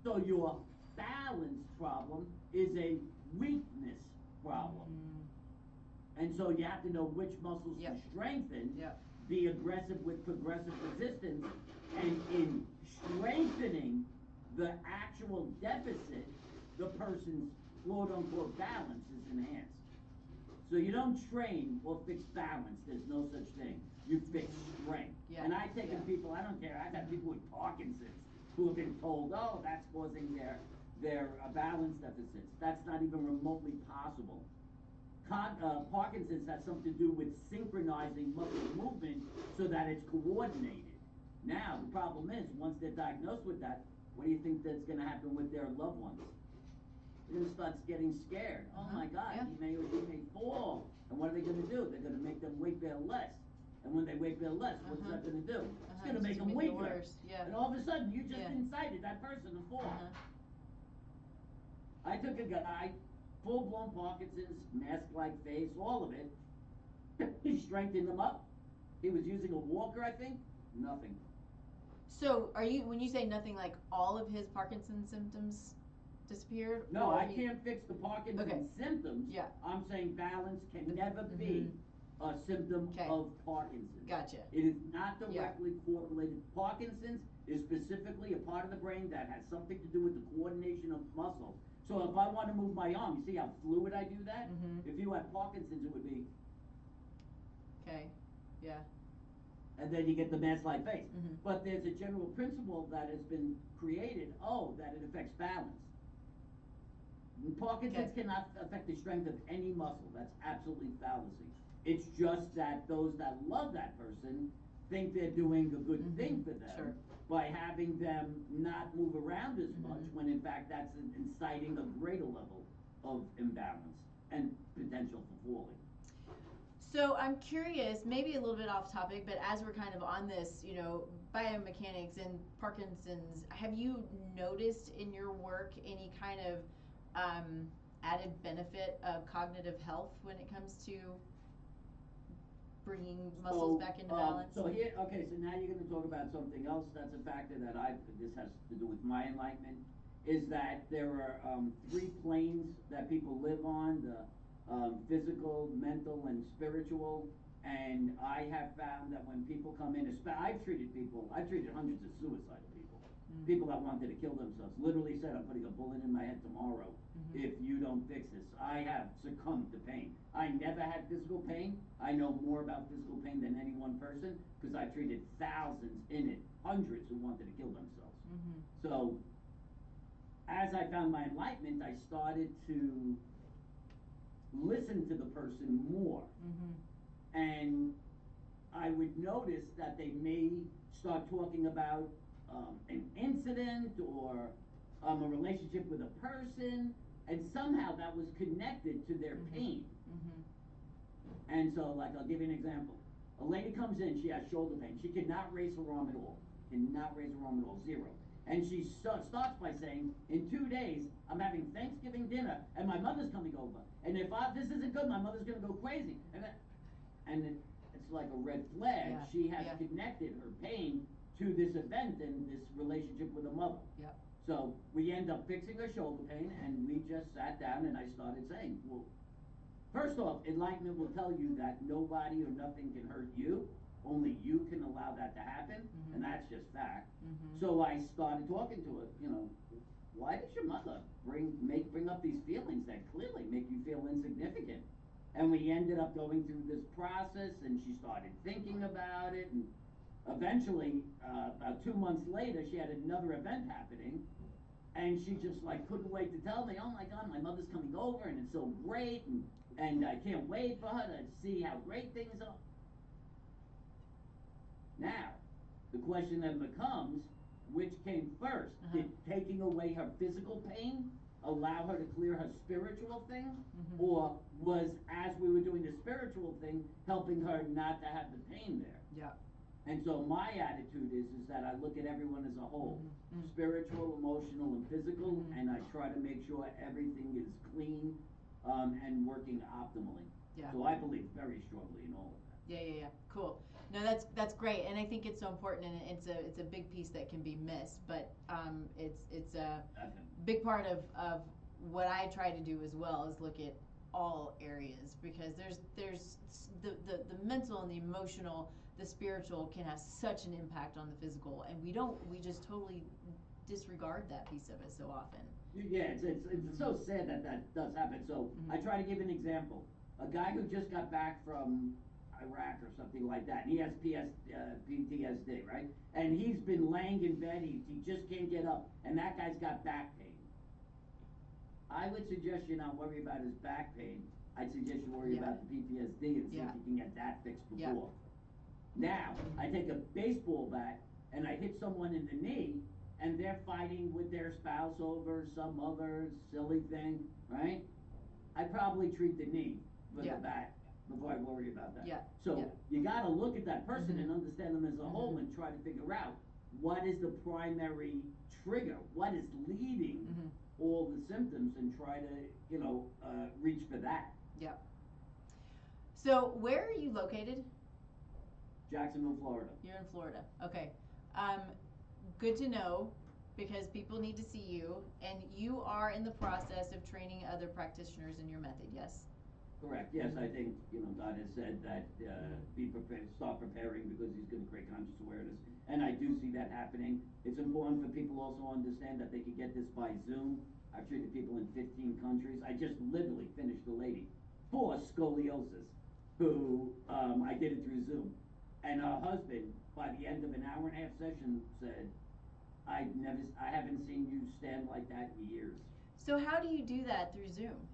So your balance problem is a weakness problem. And so you have to know which muscles to strengthen be aggressive with progressive resistance, and in strengthening the actual deficit, the person's quote-unquote balance is enhanced. So you don't train or fix balance. There's no such thing. You fix strength. Yeah. And I've taken people, I don't care, I've had people with Parkinson's who have been told, oh, that's causing their balance deficits. That's not even remotely possible. Parkinson's has something to do with synchronizing muscle movement so that it's coordinated. Now, the problem is, once they're diagnosed with that, what do you think that's going to happen with their loved ones? They're going to start getting scared. Oh my God, Yeah. he may fall. And what are they going to do? They're going to make them weight bear less. And when they weight bear less, what's that going to do? It's going to make them weaker. Yeah. And all of a sudden, you just incited that person to fall. I took a guy, full-blown Parkinson's, mask-like face, all of it. He strengthened him up. He was using a walker, I think. Nothing. So, when you say nothing, like all of his Parkinson's symptoms disappeared? No, I can't fix the Parkinson's symptoms. Yeah. I'm saying balance can never be a symptom of Parkinson's. Gotcha. It is not directly correlated. Parkinson's is specifically a part of the brain that has something to do with the coordination of muscle. So if I want to move my arm, you see how fluid I do that? If you had Parkinson's, it would be. Okay. Yeah. And then you get the mask-like face. But there's a general principle that has been created, that it affects balance. Parkinson's cannot affect the strength of any muscle. That's absolutely fallacy. It's just that those that love that person think they're doing a good thing for them by having them not move around as much, when in fact that's inciting a greater level of imbalance and potential for falling. So I'm curious, maybe a little bit off topic, but as we're kind of on this, biomechanics and Parkinson's, have you noticed in your work any kind of added benefit of cognitive health when it comes to bringing muscles back into balance? So now you're going to talk about something else. That's a factor that this has to do with my enlightenment, is that there are 3 planes that people live on, the physical, mental, and spiritual. And I have found that when people come in, I've treated hundreds of suicidal people. People that wanted to kill themselves, literally said, I'm putting a bullet in my head tomorrow if you don't fix this. I have succumbed to pain. I never had physical pain. I know more about physical pain than any one person, because I've treated thousands in it, hundreds who wanted to kill themselves. So as I found my enlightenment, I started to listen to the person more. And I would notice that they may start talking about an incident or a relationship with a person, and somehow that was connected to their pain. And so, like, I'll give you an example. A lady comes in, she has shoulder pain. She cannot raise her arm at all. Zero. And she starts by saying, in 2 days, I'm having Thanksgiving dinner, and my mother's coming over. And if this isn't good, my mother's going to go crazy. And it's like a red flag. Yeah. She has connected her pain to this event and this relationship with her mother. So we end up fixing her shoulder pain, and we just sat down and I started saying, well, first off, enlightenment will tell you that nobody or nothing can hurt you. Only you can allow that to happen, and that's just fact. So I started talking to her, why does your mother bring up these feelings that clearly make you feel insignificant? And we ended up going through this process, and she started thinking about it, and eventually, about 2 months later, she had another event happening, and she just couldn't wait to tell me, oh my God, my mother's coming over, and it's so great, and I can't wait for her to see how great things are. Now, the question then becomes, which came first? Did taking away her physical pain allow her to clear her spiritual thing? Or was, as we were doing the spiritual thing, helping her not to have the pain there? And so my attitude is that I look at everyone as a whole, spiritual, emotional, and physical, and I try to make sure everything is clean and working optimally. So I believe very strongly in all of that. Cool. No, that's great, and I think it's so important, and it's a big piece that can be missed, but it's a big part of what I try to do as well, is look at all areas, because there's the mental and the emotional the spiritual can have such an impact on the physical, and we just totally disregard that piece of it so often. Yeah, it's so sad that that does happen. So I try to give an example. A guy who just got back from Iraq or something like that, and he has PTSD, right? And he's been laying in bed, he just can't get up, and that guy's got back pain. I would suggest you not worry about his back pain. I'd suggest you worry about the PTSD and see if you can get that fixed before. Now, I take a baseball bat and I hit someone in the knee, and they're fighting with their spouse over some other silly thing, right? I'd probably treat the knee with the bat before I worry about that. So you gotta look at that person and understand them as a whole and try to figure out what is the primary trigger, what is leading all the symptoms, and try to, reach for that. Yeah. So where are you located? Jacksonville, Florida. You're in Florida. Okay. Good to know, because people need to see you, and you are in the process of training other practitioners in your method, yes? Correct. Yes, I think, God has said that be prepared, start preparing, because he's going to create conscious awareness. And I do see that happening. It's important for people also to understand that they can get this by Zoom. I've treated people in 15 countries. I just literally finished a lady for scoliosis who I did it through Zoom. And her husband, by the end of an hour-and-a-half session, said, I haven't seen you stand like that in years. So how do you do that through Zoom?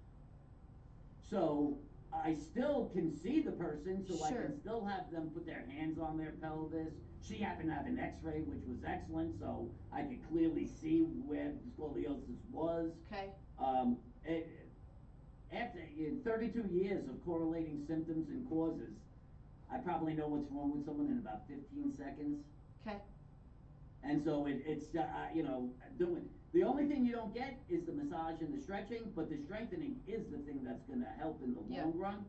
So I still can see the person, so Sure. I can still have them put their hands on their pelvis. She happened to have an x-ray, which was excellent, so I could clearly see where the scoliosis was. Okay. After 32 years of correlating symptoms and causes, I probably know what's wrong with someone in about 15 seconds. Okay. And so it's doing. The only thing you don't get is the massage and the stretching, but the strengthening is the thing that's going to help in the long run,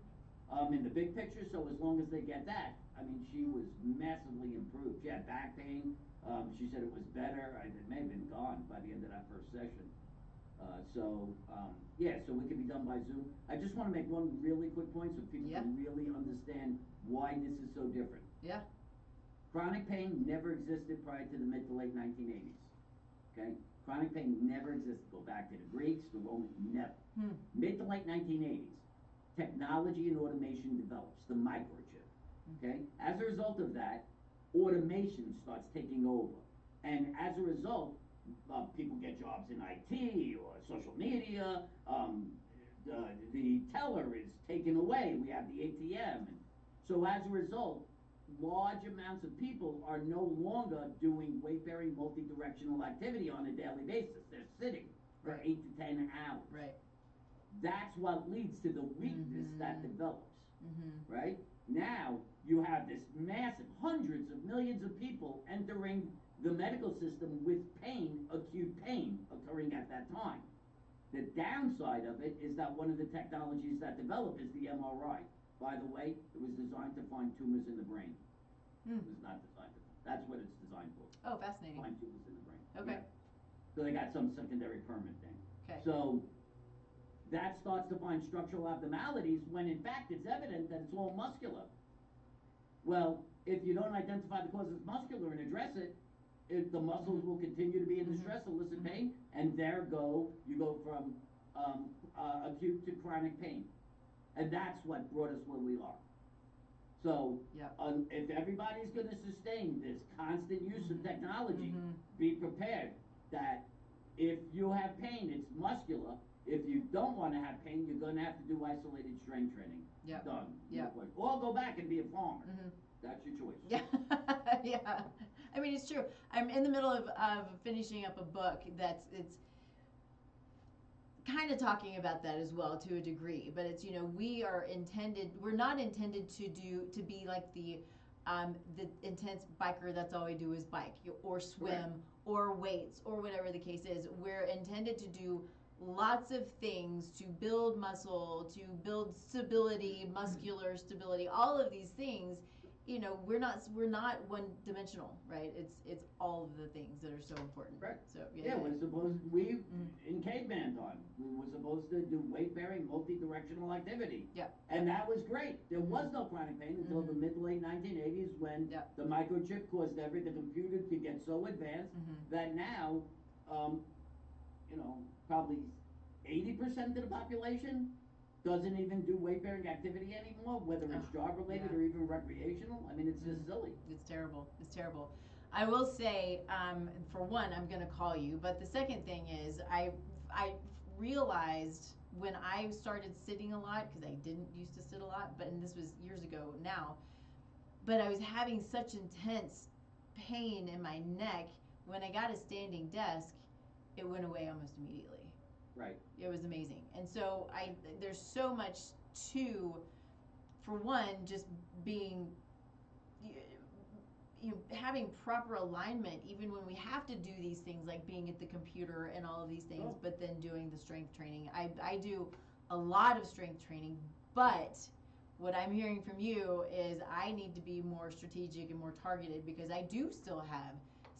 in the big picture. So as long as they get that, I mean, she was massively improved. She had back pain. She said it was better. It may have been gone by the end of that first session. So it can be done by Zoom. I just want to make one really quick point so people can really understand why this is so different. Yeah. Chronic pain never existed prior to the mid to late 1980s. Okay? Chronic pain never existed. Go back to the Greeks, the Romans, never. Mid to late 1980s, technology and automation develops, the microchip. Okay? As a result of that, automation starts taking over. And as a result, people get jobs in IT or social media. The teller is taken away. We have the ATM. And so as a result, large amounts of people are no longer doing weight-bearing multi-directional activity on a daily basis. They're sitting for 8 to 10 hours. Right. That's what leads to the weakness that develops. Right? Now, you have this massive, hundreds of millions of people entering the medical system with pain, acute pain occurring at that time. The downside of it is that one of the technologies that developed is the MRI. By the way, it was designed to find tumors in the brain. It was not designed to. That's what it's designed for. Oh, fascinating. Find tumors in the brain. Okay. Yeah. So they got some secondary permanent thing. Okay. So that starts to find structural abnormalities when in fact it's evident that it's all muscular. Well, if you don't identify the cause as muscular and address it, the muscles will continue to be in distress, elicit pain, and you go from acute to chronic pain. And that's what brought us where we are. So if everybody's going to sustain this constant use of technology, be prepared that if you have pain, it's muscular. If you don't want to have pain, you're going to have to do isolated strength training. Done. Or go back and be a farmer. That's your choice. Yeah. I mean, it's true. I'm in the middle of finishing up a book it's kind of talking about that as well to a degree, but it's, we're not intended to be like the intense biker that's all we do is bike or swim or weights or whatever the case is. We're intended to do lots of things to build muscle, to build stability, muscular stability, all of these things we're not one dimensional, right? It's all of the things that are so important. Right. So Yeah, in caveman time, we were supposed to do weight-bearing, multi-directional activity. Yeah. And that was great. There was no chronic pain until the mid-late 1980s when the microchip caused the computer to get so advanced that now, probably 80% of the population doesn't even do weight-bearing activity anymore, whether it's job-related or even recreational. I mean, it's just silly. It's terrible. It's terrible. I will say, for one, I'm going to call you, but the second thing is I realized when I started sitting a lot, because I didn't used to sit a lot, and this was years ago now, but I was having such intense pain in my neck. When I got a standing desk, it went away almost immediately. Right. It was amazing. And so there's so much to, for one, just being, having proper alignment, even when we have to do these things like being at the computer and all of these things, but then doing the strength training. I do a lot of strength training, but what I'm hearing from you is I need to be more strategic and more targeted, because I do still have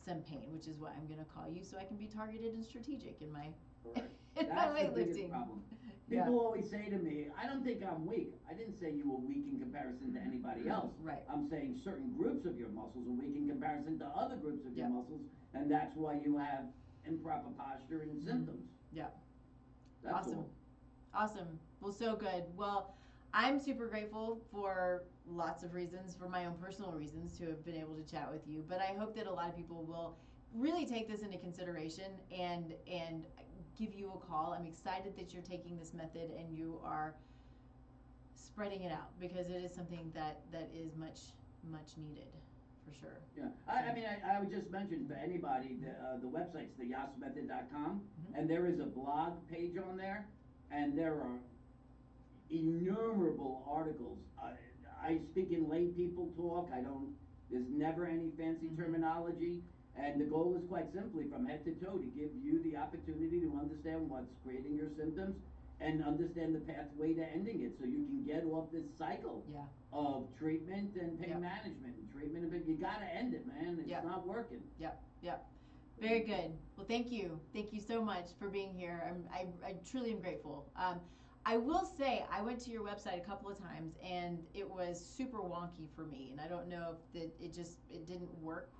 some pain, which is why I'm going to call you, so I can be targeted and strategic in my That's the biggest lifting. problem. People always say to me, I don't think I'm weak. I didn't say you were weak in comparison to anybody else. Right. I'm saying certain groups of your muscles are weak in comparison to other groups of your muscles, and that's why you have improper posture and symptoms. Yeah. That's awesome. all. Awesome. Well, so good. Well, I'm super grateful for lots of reasons, for my own personal reasons, to have been able to chat with you. But I hope that a lot of people will really take this into consideration and give you a call. I'm excited that you're taking this method and you are spreading it out, because it is something that is much needed, for sure. Yeah, I would just mention to anybody, the website's theyasmethod.com, and there is a blog page on there, and there are innumerable articles. I speak in lay people talk. There's never any fancy terminology. And the goal is quite simply, from head to toe, to give you the opportunity to understand what's creating your symptoms and understand the pathway to ending it, so you can get off this cycle of treatment and pain management and treatment. You gotta end it, man. It's not working. Yep. Very good. Well, thank you so much for being here. I truly am grateful. I will say, I went to your website a couple of times and it was super wonky for me, and I don't know if it didn't work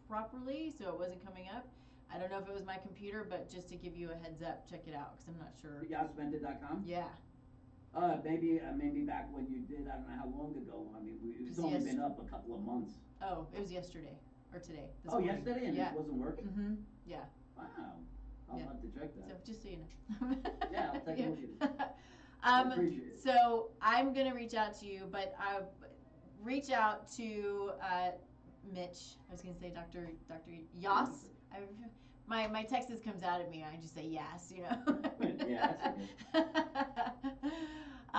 properly, so it wasn't coming up. I don't know if it was my computer, but just to give you a heads up, check it out, because I'm not sure. Yasmethod.com? Yeah. Maybe back when you did, I don't know how long ago. I mean, it's only been up a couple of months. Oh, it was yesterday or today. Yesterday, and this wasn't working? Yeah. Wow. I'll have to check that. So just so you know. Yeah, I'll take a look at it. I appreciate it. So I'm gonna reach out to you, but reach out to Mitch. I was gonna say Dr. Yas. My Texas comes out at me. I just say yes, Yeah, that's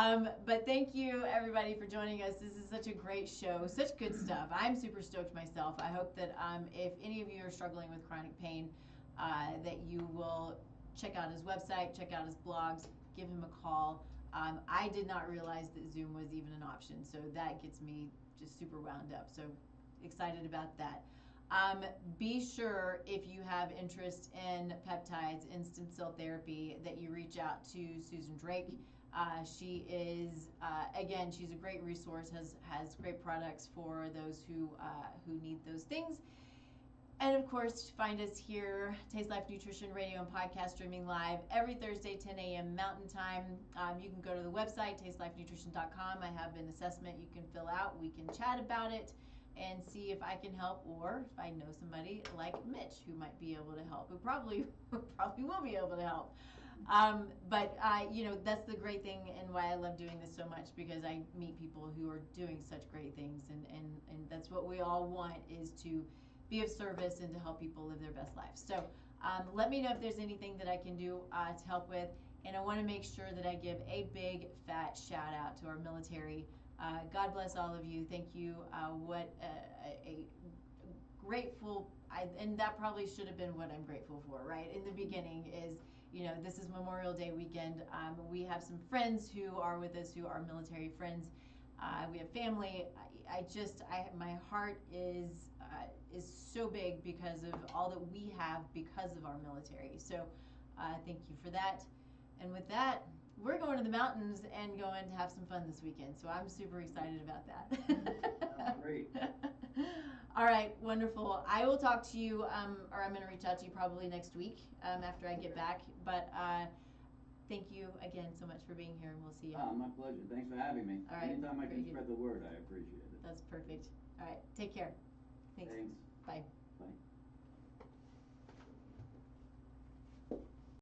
okay. But thank you, everybody, for joining us. This is such a great show, such good stuff. I'm super stoked myself. I hope that if any of you are struggling with chronic pain, that you will check out his website, check out his blogs, give him a call. I did not realize that Zoom was even an option, so that gets me just super wound up. So excited about that. Be sure, if you have interest in peptides, in stem cell therapy, that you reach out to Susan Drake. She is, again, she's a great resource, has great products for those who need those things. And of course, find us here, Taste Life Nutrition Radio and Podcast, streaming live every Thursday, 10 a.m. Mountain Time. You can go to the website, tastelifenutrition.com. I have an assessment you can fill out. We can chat about it and see if I can help, or if I know somebody like Mitch who might be able to help, who probably will be able to help. But that's the great thing, and why I love doing this so much, because I meet people who are doing such great things, and that's what we all want, is to be of service and to help people live their best lives. So let me know if there's anything that I can do to help with, and I want to make sure that I give a big fat shout out to our military. God bless all of you. Thank you. What a grateful, and that probably should have been what I'm grateful for, right? In the beginning is, this is Memorial Day weekend. We have some friends who are with us who are military friends. We have family. My heart is so big because of all that we have because of our military. So thank you for that. And with that, we're going to the mountains and going to have some fun this weekend. So I'm super excited about that. Great. All right, wonderful. I will talk to you, or I'm going to reach out to you probably next week after I get back. But thank you again so much for being here, and we'll see you. My pleasure. Thanks for having me. All right. Anytime I can Very spread good. the word, I appreciate it. That's perfect. All right, take care. Thanks. Thanks. Bye.